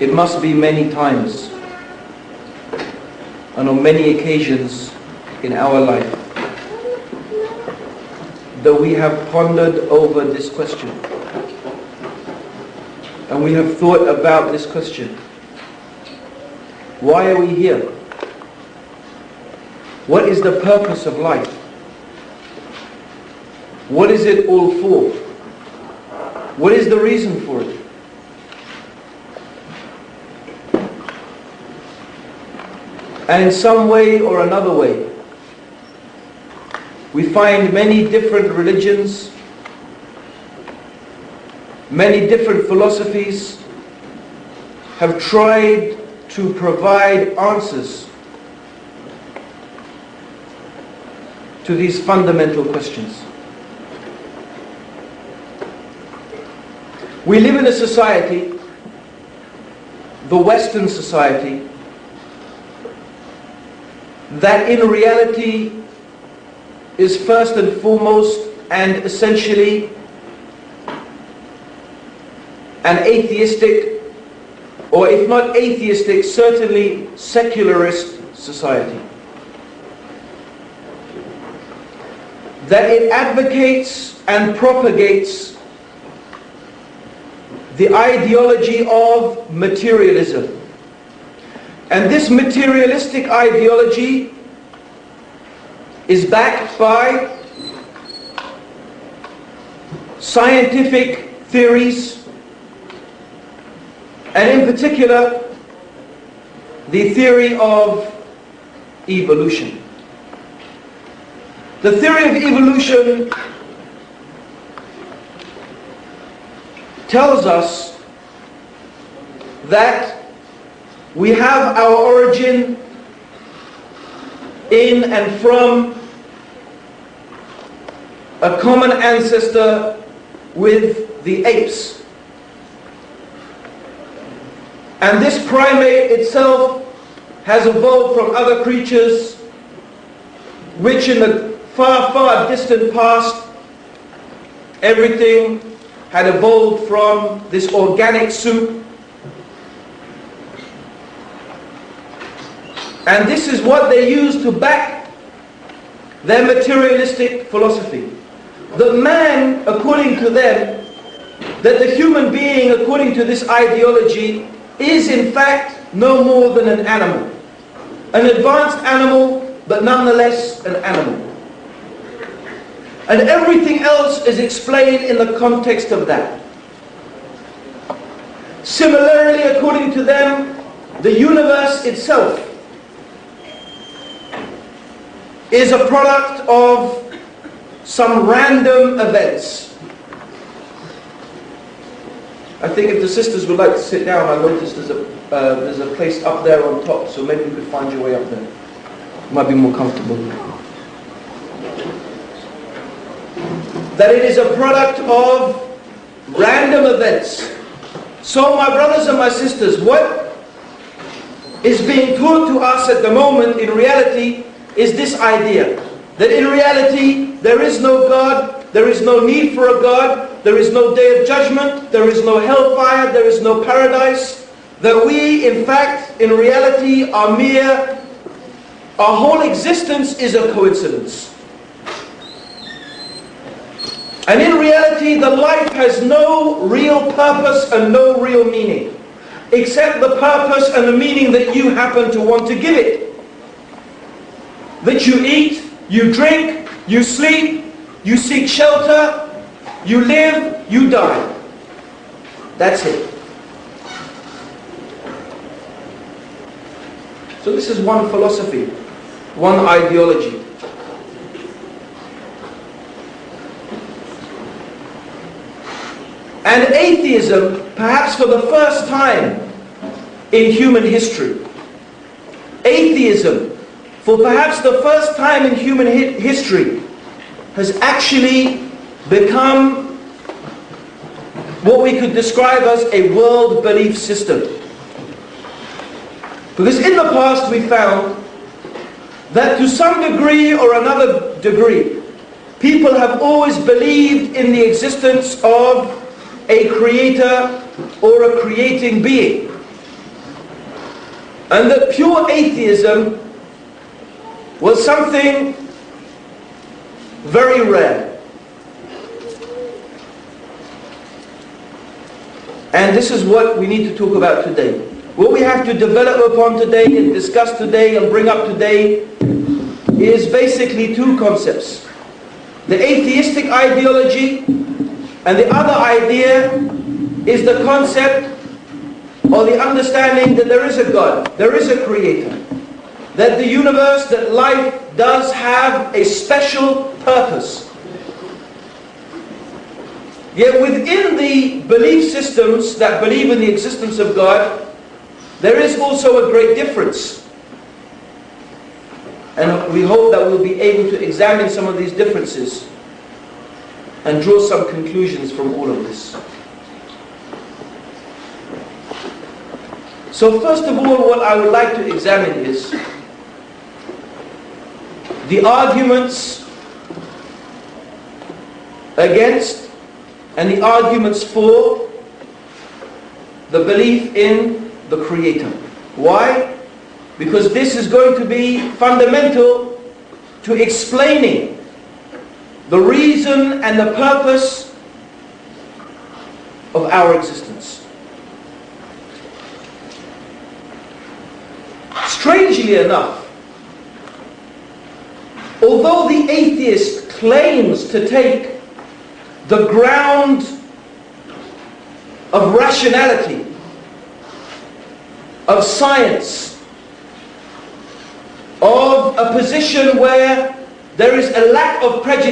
It must be many times and on many occasions in our life that we have pondered over this question. And we have thought about this question. Why are we here? What is the purpose of life? What is it all for? What is the reason for it? And in some way or another way, we find many different religions, many different philosophies have tried to provide answers to these fundamental questions. We live in a society, the Western society, that in reality is first and foremost and essentially an atheistic, or if not atheistic, certainly secularist society. That it advocates and propagates the ideology of materialism. And this materialistic ideology is backed by scientific theories, and in particular the theory of evolution. The theory of evolution tells us that we have our origin in and from a common ancestor with the apes. And this primate itself has evolved from other creatures which in the far, far distant past, everything had evolved from this organic soup. And this is what they use to back their materialistic philosophy. The man, according to them, that the human being, according to this ideology, is in fact no more than an animal. An advanced animal, but nonetheless an animal. And everything else is explained in the context of that. Similarly, according to them, the universe itself is a product of some random events. I think if the sisters would like to sit down, I noticed there's a place up there on top, so maybe you could find your way up there. It might be more comfortable. That it is a product of random events. So my brothers and my sisters, what is being taught to us at the moment in reality is this idea that in reality there is no God, there is no need for a God, there is no day of judgment, there is no hellfire, there is no paradise, that we in fact in reality are mere, our whole existence is a coincidence. And in reality the life has no real purpose and no real meaning, except the purpose and the meaning that you happen to want to give it. That you eat, you drink, you sleep, you seek shelter, you live, you die. That's it. So this is one philosophy, one ideology. And atheism, perhaps for the first time in human history, atheism, for perhaps the first time in human history, has actually become what we could describe as a world belief system. Because in the past we found that to some degree or another degree, people have always believed in the existence of a creator or a creating being. And that pure atheism was something very rare. And this is what we need to talk about today. What we have to develop upon today and discuss today and bring up today is basically two concepts. The atheistic ideology, and the other idea is the concept or the understanding that there is a God, there is a creator, that the universe, that life does have a special purpose. Yet within the belief systems that believe in the existence of God, there is also a great difference. And we hope that we'll be able to examine some of these differences and draw some conclusions from all of this. So first of all, what I would like to examine is the arguments against and the arguments for the belief in the Creator. Why? Because this is going to be fundamental to explaining the reason and the purpose of our existence. Strangely enough, although the atheist claims to take the ground of rationality, of science, of a position where there is a lack of prejudice